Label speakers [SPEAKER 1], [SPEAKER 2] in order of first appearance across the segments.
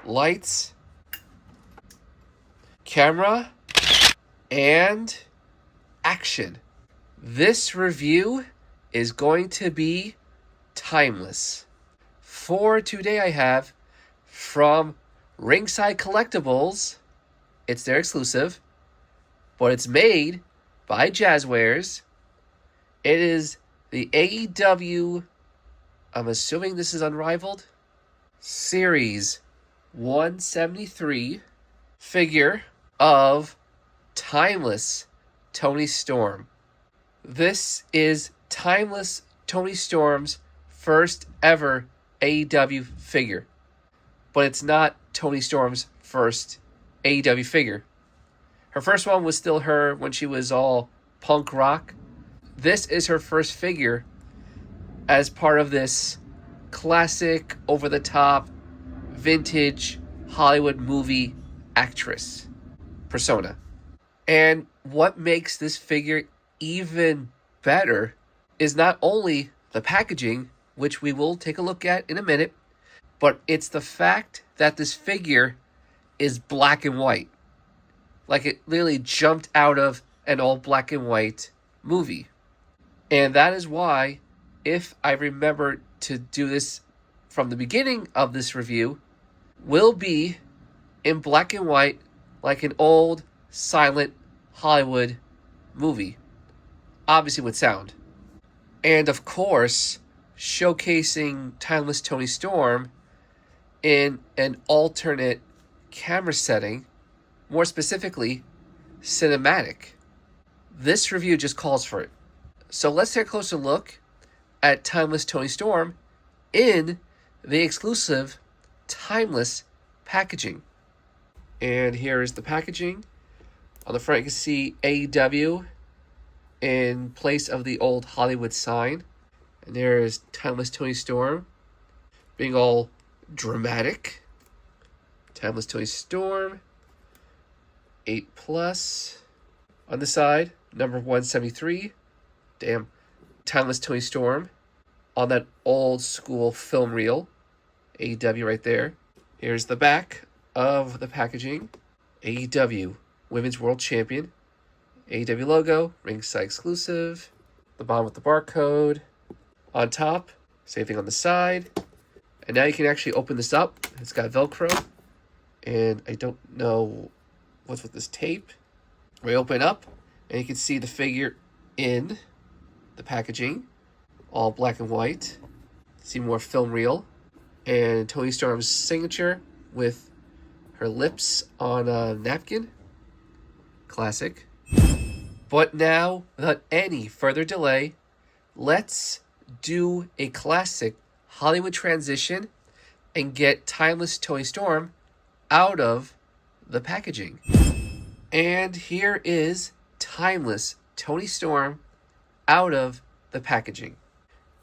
[SPEAKER 1] lights, camera, and action. This review is going to be timeless. For today I have from Ringside Collectibles. It's their exclusive, but it's made by Jazwares. It is the AEW, I'm assuming this is Unrivaled, Series 173 figure of Timeless Toni Storm. This is Timeless Toni Storm's first ever AEW figure. But it's not Toni Storm's first AEW figure. Her first one was still her when she was all punk rock. This is her first figure as part of this classic, over-the-top, vintage Hollywood movie actress persona. And what makes this figure even better is not only the packaging, which we will take a look at in a minute, but it's the fact that this figure is black and white. Like it literally jumped out of an all black and white movie. And that is why, if I remember to do this from the beginning of this review, will be in black and white like an old silent Hollywood movie. Obviously with sound. And of course, showcasing Timeless Toni Storm in an alternate camera setting, more specifically, cinematic. This review just calls for it. So let's take a closer look at Timeless Toni Storm in the exclusive Timeless packaging. And here is the packaging. On the front you can see AEW in place of the old Hollywood sign. And there is Timeless Toni Storm being all dramatic. Timeless Toni Storm 8+. On the side, number 173. Damn. Timeless Toni Storm on that old school film reel. AEW right there. Here's the back of the packaging. AEW Women's World Champion. AEW logo, ringside exclusive. The bottom with the barcode. On top, same thing on the side. And now you can actually open this up. It's got Velcro. And I don't know what's with this tape. We open up, and you can see the figure in the packaging. All black and white. See more film reel. And Toni Storm's signature with her lips on a napkin. Classic. But now, without any further delay, let's do a classic Hollywood transition and get Timeless Toni Storm out of the packaging. And here is Timeless Toni Storm out of the packaging.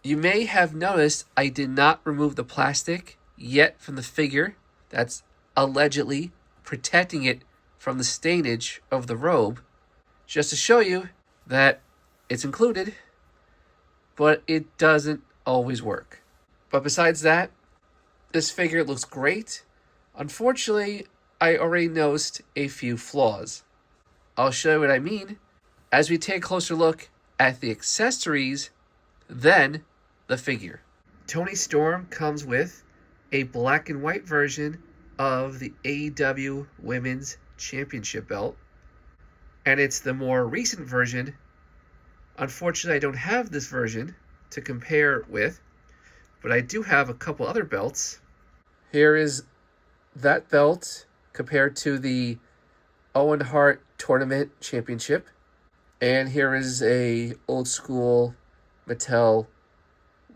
[SPEAKER 1] You may have noticed I did not remove the plastic yet from the figure that's allegedly protecting it from the stainage of the robe, just to show you that it's included, but it doesn't always work. But besides that, this figure looks great. Unfortunately, I already noticed a few flaws. I'll show you what I mean as we take a closer look at the accessories, then the figure. Toni Storm comes with a black and white version of the AEW Women's Championship belt. And it's the more recent version. Unfortunately, I don't have this version to compare with, but I do have a couple other belts. Here is that belt compared to the Owen Hart Tournament Championship. And here is a old school Mattel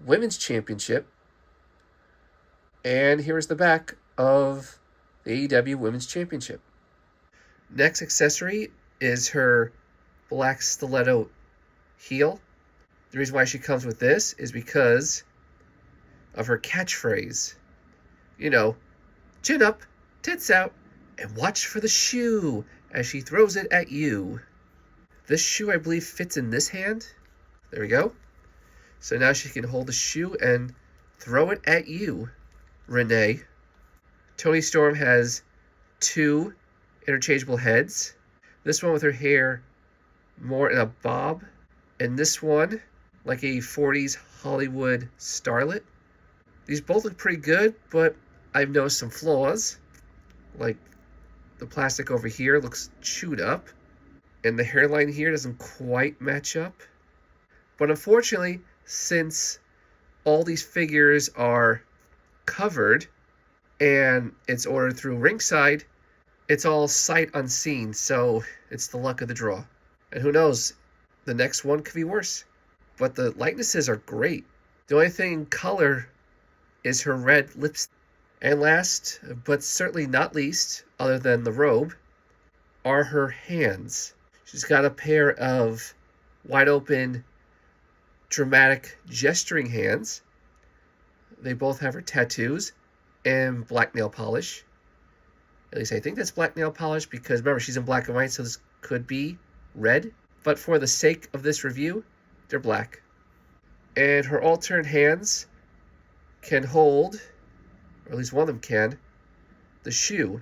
[SPEAKER 1] Women's Championship. And here is the back of the AEW Women's Championship. Next accessory is her black stiletto heel. The reason why she comes with this is because of her catchphrase. You know, chin up, tits out, and watch for the shoe as she throws it at you. This shoe, I believe, fits in this hand. There we go. So now she can hold the shoe and throw it at you, Renee. Toni Storm has 2 interchangeable heads. This one with her hair more in a bob, and this one like a 40s Hollywood starlet. These both look pretty good, but I've noticed some flaws. Like the plastic over here looks chewed up, and the hairline here doesn't quite match up. But unfortunately, since all these figures are covered and it's ordered through Ringside, it's all sight unseen, so it's the luck of the draw. And who knows, the next one could be worse. But the likenesses are great. The only thing in color is her red lipstick. And last, but certainly not least, other than the robe, are her hands. She's got a pair of wide open, dramatic, gesturing hands. They both have her tattoos and black nail polish. At least I think that's black nail polish, because remember, she's in black and white, so this could be red. But for the sake of this review, they're black. And her alternate hands can hold, or at least one of them can, the shoe.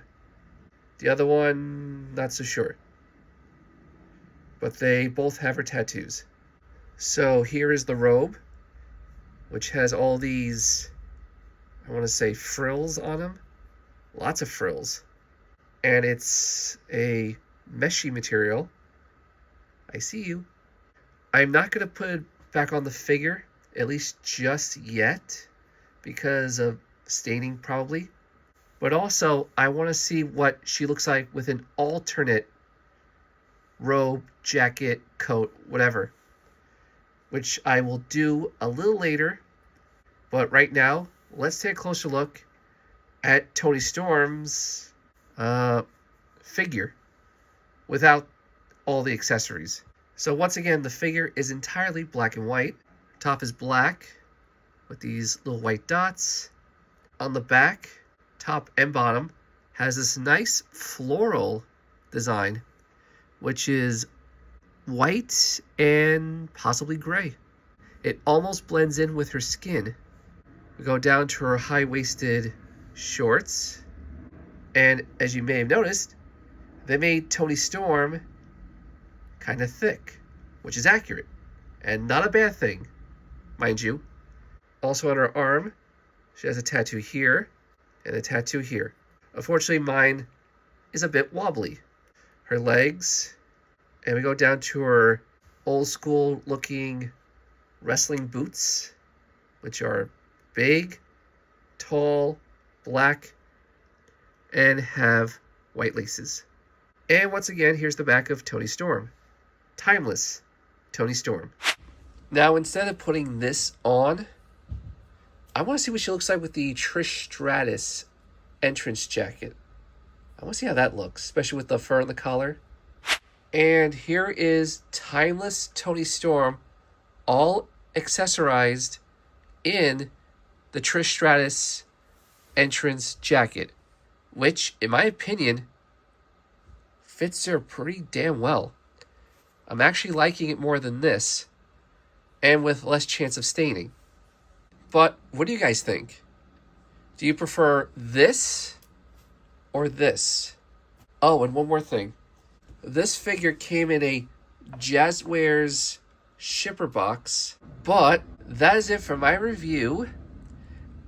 [SPEAKER 1] The other one, not so sure. But they both have her tattoos. So here is the robe, which has all these, I want to say, frills on them. Lots of frills. And it's a meshy material. I see you. I'm not going to put it back on the figure, at least just yet, because of staining probably. But also, I want to see what she looks like with an alternate robe, jacket, coat, whatever, which I will do a little later. But right now, let's take a closer look at Toni Storm's figure without all the accessories. So once again, the figure is entirely black and white. Top is black with these little white dots. On the back, top and bottom, has this nice floral design, which is white and possibly gray. It almost blends in with her skin. We go down to her high-waisted shorts. And as you may have noticed, they made Toni Storm kind of thick, which is accurate and not a bad thing, mind you. Also on her arm, she has a tattoo here and a tattoo here. Unfortunately, mine is a bit wobbly. Her legs, and we go down to her old school looking wrestling boots, which are big, tall, black, and have white laces. And once again, here's the back of Toni Storm. Timeless Toni Storm. Now, instead of putting this on, I want to see what she looks like with the Trish Stratus entrance jacket. I want to see how that looks, especially with the fur on the collar. And here is timeless Toni Storm, all accessorized in the Trish Stratus entrance jacket, which, in my opinion, fits her pretty damn well. I'm actually liking it more than this, and with less chance of staining. But what do you guys think? Do you prefer this or this? Oh, and one more thing. This figure came in a Jazwares shipper box, but that is it for my review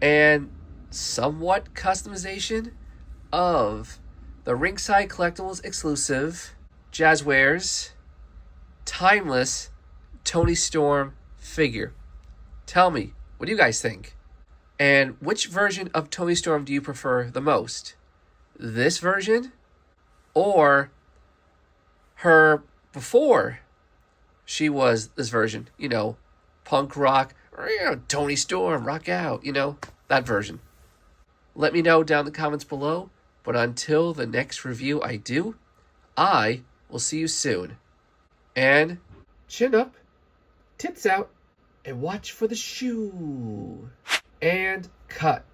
[SPEAKER 1] and somewhat customization of the Ringside Collectibles exclusive Jazwares timeless Toni Storm figure. Tell me, what do you guys think? And which version of Toni Storm do you prefer the most? This version or her before she was this version? You know, punk rock, or, you know, Toni Storm, rock out, you know, that version. Let me know down in the comments below. But until the next review I do, I will see you soon. And chin up, tits out, and watch for the shoe. And cut.